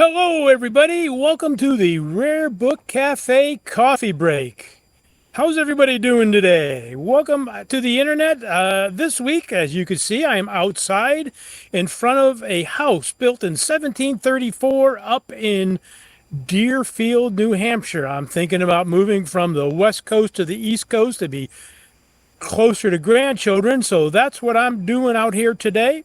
Hello, everybody. Welcome to the Rare Book Cafe Coffee Break. How's everybody doing today? Welcome to the internet. This week, as you can see, I am outside in front of a house built in 1734 up in Deerfield, New Hampshire. I'm thinking about moving from the West Coast to the East Coast to be closer to grandchildren, so that's what I'm doing out here today.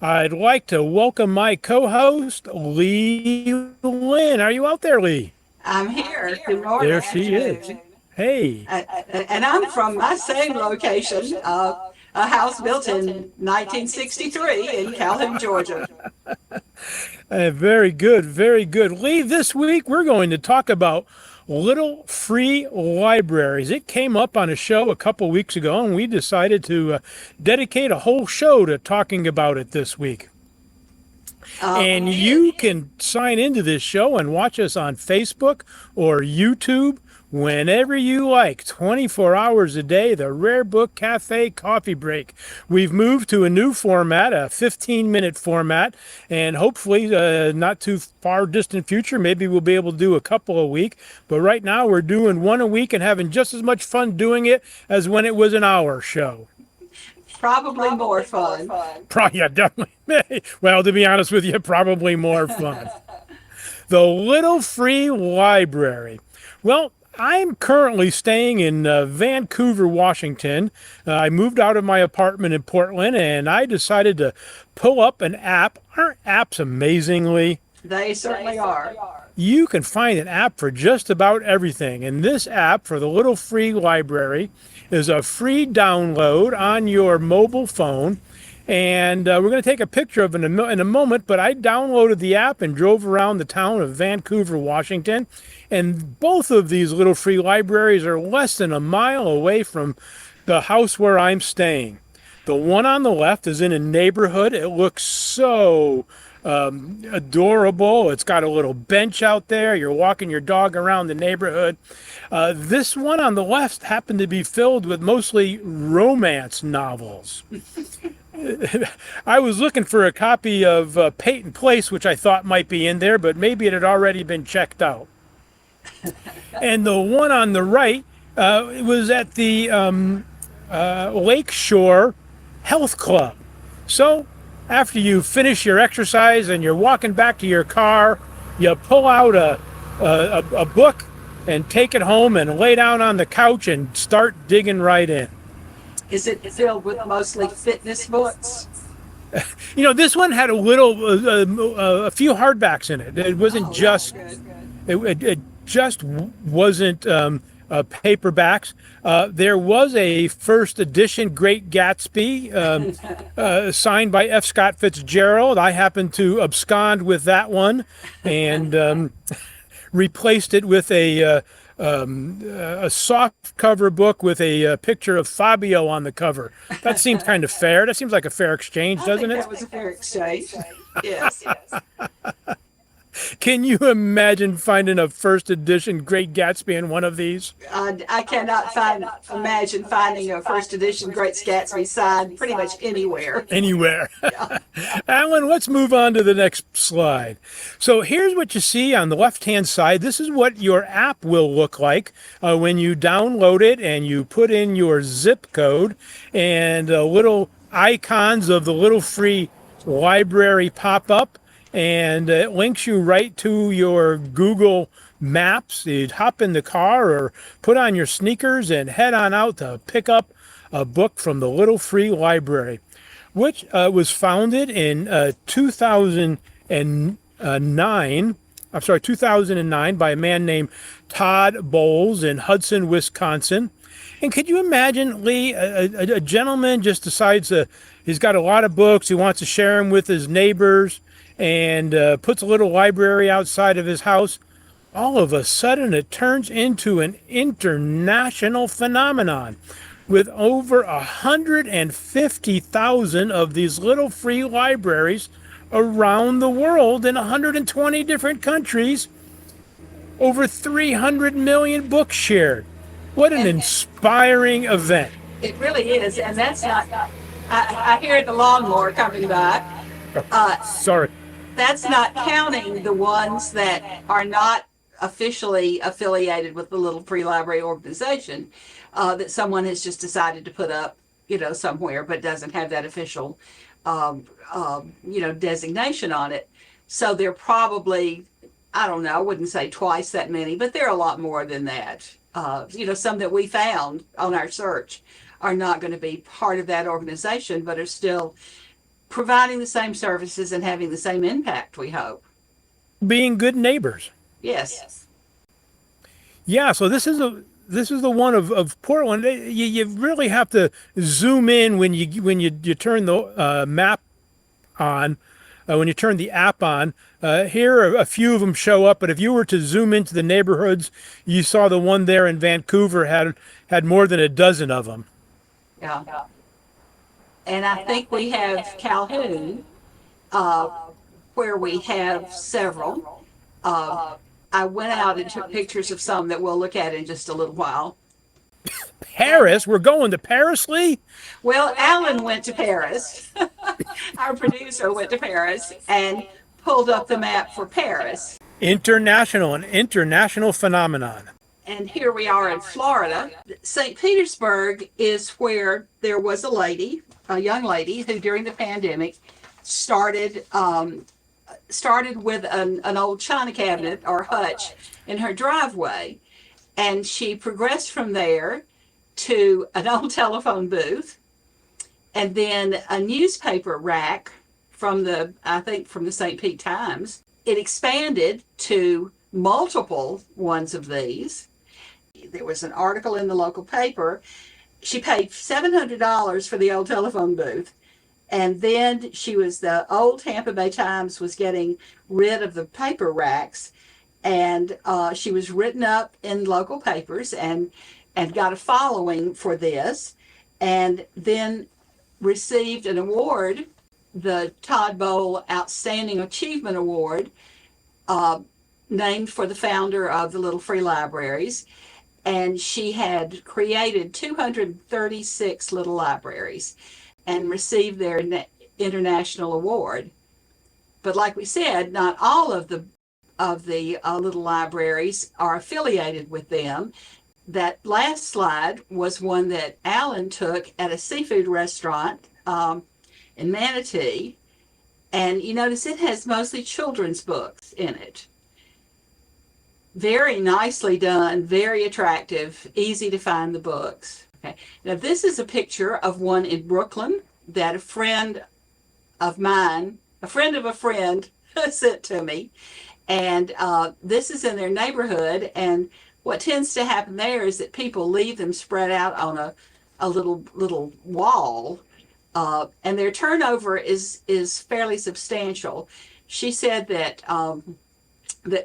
I'd like to welcome my co-host, Lee Linn. Are you out there, Lee? I'm here. Good morning. There she is. Hey. And I'm from my same location, a house built in 1963 in Calhoun, Georgia. Very good, very good. Lee, this week we're going to talk about little free libraries. It came up on a show a couple weeks ago, and we decided to dedicate a whole show to talking about it this week. And you can sign into this show and watch us on Facebook or YouTube whenever you like, 24 hours a day, the Rare Book Cafe Coffee Break. We've moved to a new format, a 15-minute format, and hopefully not too far distant future, maybe we'll be able to do a couple a week. But right now we're doing one a week and having just as much fun doing it as when it was an hour show. Probably more fun. Yeah, definitely. Well, to be honest with you, probably more fun. The Little Free Library. Well, I'm currently staying in Vancouver, Washington. I moved out of my apartment in Portland, and I decided to pull up an app. Aren't apps amazingly? They certainly are. You can find an app for just about everything. And this app for the Little Free Library is a free download on your mobile phone. And we're going to take a picture of it in a moment, but I downloaded the app and drove around the town of Vancouver, Washington. And both of these little free libraries are less than a mile away from the house where I'm staying. The one on the left is in a neighborhood. It looks so adorable. It's got a little bench out there. You're walking your dog around the neighborhood. This one on the left happened to be filled with mostly romance novels. I was looking for a copy of Peyton Place, which I thought might be in there, but maybe it had already been checked out. And the one on the right, it was at the Lakeshore Health Club. So after you finish your exercise and you're walking back to your car, you pull out a book and take it home and lay down on the couch and start digging right in. Is it filled with mostly fitness books? You know, this one had a few hardbacks in it. It wasn't just, it just wasn't paperbacks. There was a first edition Great Gatsby signed by F. Scott Fitzgerald. I happened to abscond with that one and replaced it with a soft cover book with a picture of Fabio on the cover. That seems kind of fair. That seems like a fair exchange, doesn't it? That was a fair exchange. Yes. Can you imagine finding a first edition Great Gatsby in one of these? I cannot imagine finding a first edition Great Gatsby signed pretty much anywhere. Anywhere. Alan, let's move on to the next slide. So here's what you see on the left-hand side. This is what your app will look like when you download it and you put in your zip code, and little icons of the Little Free Library pop up. And it links you right to your Google Maps. You'd hop in the car or put on your sneakers and head on out to pick up a book from the Little Free Library, which was founded in 2009 by a man named Todd Bowles in Hudson, Wisconsin. And could you imagine, Lee, a gentleman just decides he's got a lot of books, he wants to share them with his neighbors, and puts a little library outside of his house. All of a sudden, it turns into an international phenomenon with over 150,000 of these little free libraries around the world in 120 different countries. Over 300 million books shared. What an inspiring event. It really is, and that's not. I hear the lawnmower coming by. Sorry. That's not counting the ones that are not officially affiliated with the Little Free Library organization, that someone has just decided to put up, somewhere, but doesn't have that official, designation on it. So they're probably, I don't know, I wouldn't say twice that many, but they're a lot more than that. Some that we found on our search are not going to be part of that organization, but are still providing the same services and having the same impact, we hope. Being good neighbors. Yes. Yeah, so this is the one of Portland. You really have to zoom in when you turn the map on, when you turn the app on. Here, a few of them show up, but if you were to zoom into the neighborhoods, you saw the one there in Vancouver had more than a dozen of them. Yeah. And I think we have Calhoun, where we have several. I went out and took pictures of some that we'll look at in just a little while. Paris? We're going to Paris, Lee? Well, Alan went to Paris. Our producer went to Paris and pulled up the map for Paris. An international phenomenon. And here we are in Florida. St. Petersburg is where there was a young lady, who during the pandemic started with an old china cabinet or hutch in her driveway. And she progressed from there to an old telephone booth, and then a newspaper rack from the St. Pete Times. It expanded to multiple ones of these. There was an article in the local paper. She paid $700 for the old telephone booth. And then the old Tampa Bay Times was getting rid of the paper racks. And she was written up in local papers and got a following for this. And then received an award, the Todd Bowl Outstanding Achievement Award, named for the founder of the Little Free Libraries. And she had created 236 little libraries and received their international award. But like we said, not all of the little libraries are affiliated with them. That last slide was one that Alan took at a seafood restaurant in Manatee. And you notice it has mostly children's books in it. Very nicely done, very attractive, easy to find the books. Okay. Now this is a picture of one in Brooklyn that a friend of mine, a friend of a friend, sent to me. And this is in their neighborhood. And what tends to happen there is that people leave them spread out on a little wall. And their turnover is fairly substantial. She said that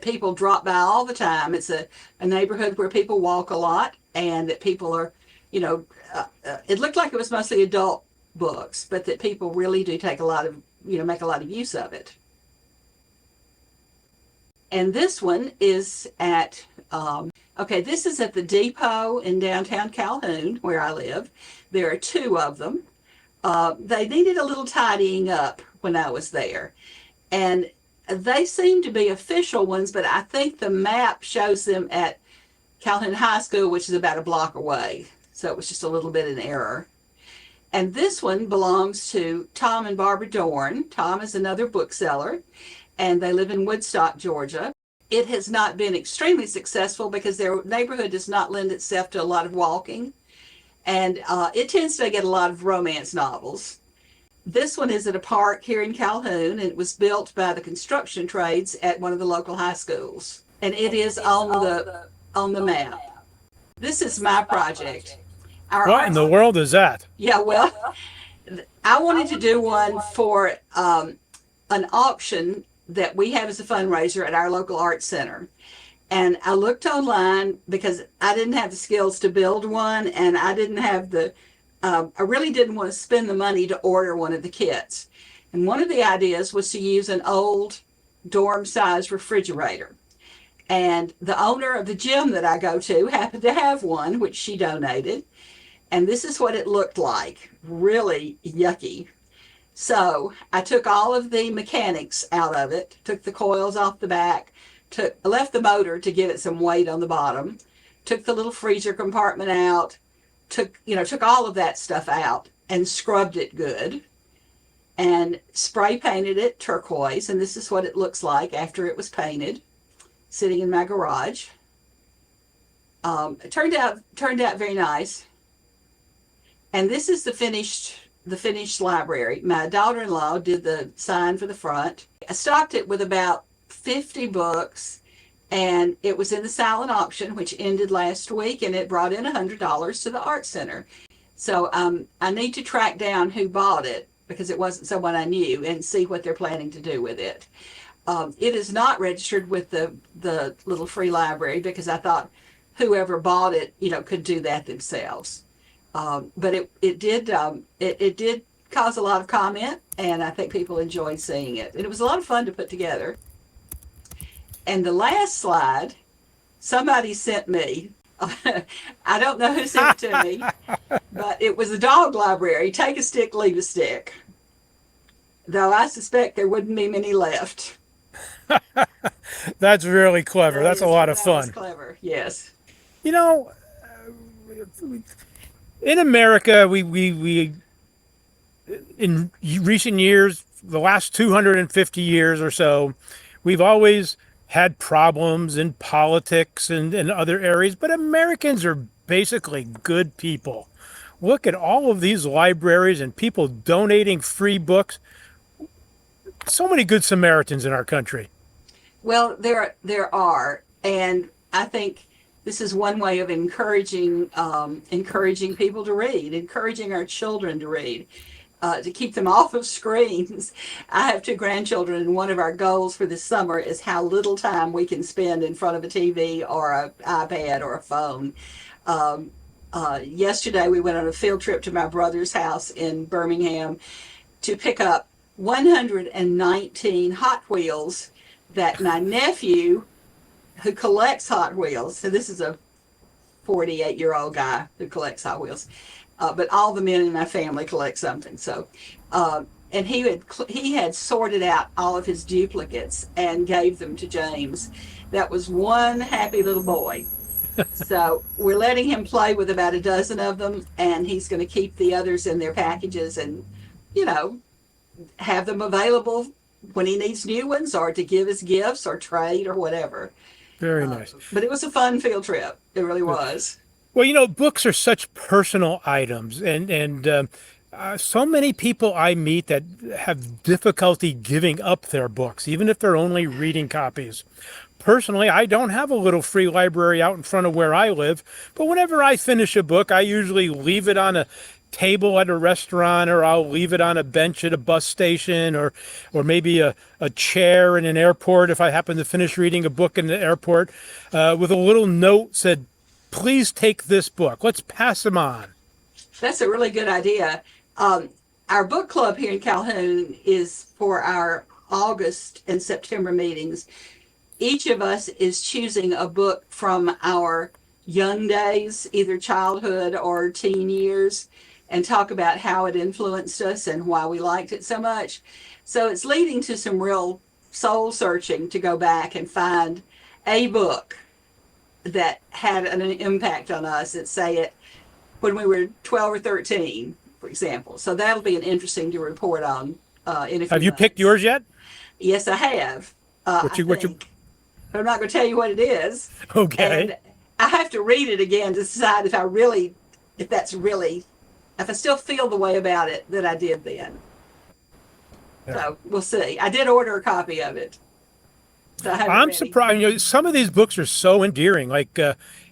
people drop by all the time. It's a neighborhood where people walk a lot, and that people are, it looked like it was mostly adult books, but that people really do take make a lot of use of it. And this one is at, this is at the depot in downtown Calhoun, where I live. There are two of them. They needed a little tidying up when I was there. And they seem to be official ones, but I think the map shows them at Calhoun High School, which is about a block away. So it was just a little bit in error. And this one belongs to Tom and Barbara Dorn. Tom is another bookseller, and they live in Woodstock, Georgia. It has not been extremely successful because their neighborhood does not lend itself to a lot of walking. And it tends to get a lot of romance novels. This one is at a park here in Calhoun, and it was built by the construction trades at one of the local high schools. And it is on the map. This is my project. What in the world is that? Yeah, well, I wanted to do one for an auction that we have as a fundraiser at our local arts center. And I looked online because I didn't have the skills to build one, and I didn't have I really didn't want to spend the money to order one of the kits. And one of the ideas was to use an old dorm-sized refrigerator. And the owner of the gym that I go to happened to have one, which she donated. And this is what it looked like. Really yucky. So I took all of the mechanics out of it, took the coils off the back, left the motor to give it some weight on the bottom, took the little freezer compartment out, took all of that stuff out and scrubbed it good and spray painted it turquoise. And this is what it looks like after it was painted, sitting in my garage. It turned out very nice. And this is the finished library. My daughter-in-law did the sign for the front. I stocked it with about 50 books, and it was in the silent auction, which ended last week, and it brought in $100 to the art center. So I need to track down who bought it, because it wasn't someone I knew, and see what they're planning to do with it. It is not registered with the little free library, because I thought whoever bought it, could do that themselves. But it did cause a lot of comment, and I think people enjoyed seeing it. And it was a lot of fun to put together. And the last slide, somebody sent me. I don't know who sent it to me, but it was a dog library. Take a stick, leave a stick. Though I suspect there wouldn't be many left. That's really clever. That's a lot of fun. That's clever, yes. In America, we in recent years, the last 250 years or so, we've always had problems in politics and other areas, but Americans are basically good people. Look at all of these libraries and people donating free books. So many good Samaritans in our country. Well, there are, and I think this is one way of encouraging people to read, encouraging our children to read, to keep them off of screens. I have 2 grandchildren, and one of our goals for this summer is how little time we can spend in front of a TV or an iPad or a phone. Yesterday, we went on a field trip to my brother's house in Birmingham to pick up 119 Hot Wheels that my nephew, who collects Hot Wheels, so this is a 48-year-old guy who collects Hot Wheels, but all the men in my family collect something. So, and he had sorted out all of his duplicates and gave them to James. That was one happy little boy. So we're letting him play with about a dozen of them, and he's going to keep the others in their packages and, have them available when he needs new ones, or to give as gifts or trade or whatever. Very nice. But it was a fun field trip. It really was. Well, books are such personal items, and so many people I meet that have difficulty giving up their books, even if they're only reading copies. Personally, I don't have a little free library out in front of where I live, but whenever I finish a book, I usually leave it on a table at a restaurant, or I'll leave it on a bench at a bus station, or maybe a chair in an airport if I happen to finish reading a book in the airport, with a little note said, "Please take this book. Let's pass them on." That's a really good idea. Our book club here in Calhoun is for our August and September meetings. Each of us is choosing a book from our young days, either childhood or teen years, and talk about how it influenced us and why we liked it so much. So it's leading to some real soul searching to go back and find a book that had an impact on us, and say it when we were 12 or 13, for example. So that'll be an interesting to report on in a few Have you months. picked yours yet? Yes, I have. What you But I'm not going to tell you what it is. Okay. And I have to read it again to decide if I still feel the way about it that I did then. Yeah. So we'll see. I did order a copy of it. So I'm surprised. Some of these books are so endearing, like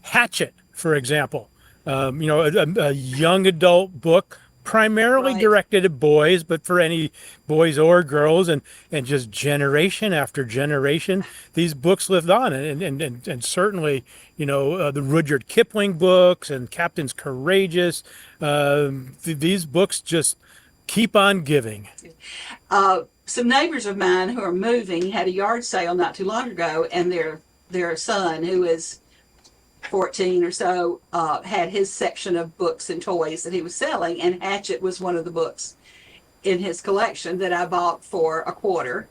Hatchet, for example. A young adult book, primarily Right. directed at boys, but for any boys or girls, and just generation after generation, these books lived on, and certainly, the Rudyard Kipling books and Captain's Courageous, these books just keep on giving. Some neighbors of mine who are moving had a yard sale not too long ago, and their son, who is 14 or so, had his section of books and toys that he was selling, and Hatchet was one of the books in his collection that I bought for a quarter.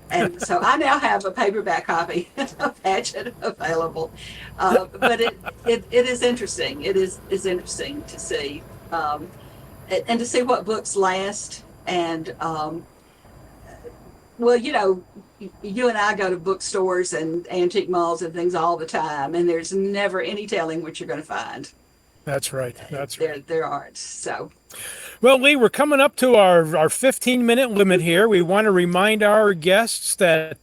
And so I now have a paperback copy of Hatchet available. But it is interesting. It is interesting to see, and to see what books last. And well, you know, you and I go to bookstores and antique malls and things all the time, and there's never any telling what you're going to find. That's right. That's right. There aren't. So. Well, Lee, we're coming up to our 15-minute limit here. We want to remind our guests that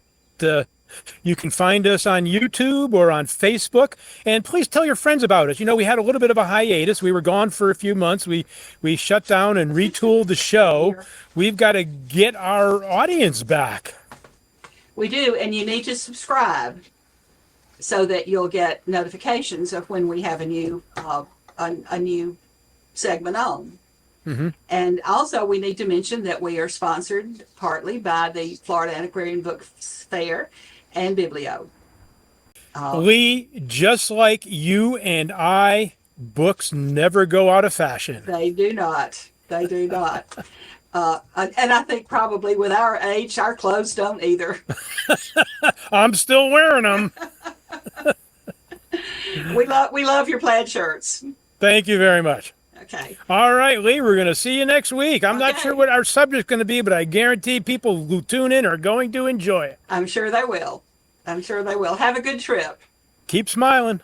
you can find us on YouTube or on Facebook. And please tell your friends about us. You know, we had a little bit of a hiatus. We were gone for a few months. We shut down and retooled the show. We've got to get our audience back. We do, and you need to subscribe so that you'll get notifications of when we have a new segment on. Mm-hmm. And also, we need to mention that we are sponsored partly by the Florida Antiquarian Book Fair and Biblio. Lee, just like you and I, books never go out of fashion. They do not. They do not. And I think probably with our age, our clothes don't either. I'm still wearing them. We love your plaid shirts. Thank you very much. Okay. All right, Lee, we're going to see you next week. I'm not sure what our subject's going to be, but I guarantee people who tune in are going to enjoy it. I'm sure they will. I'm sure they will. Have a good trip. Keep smiling.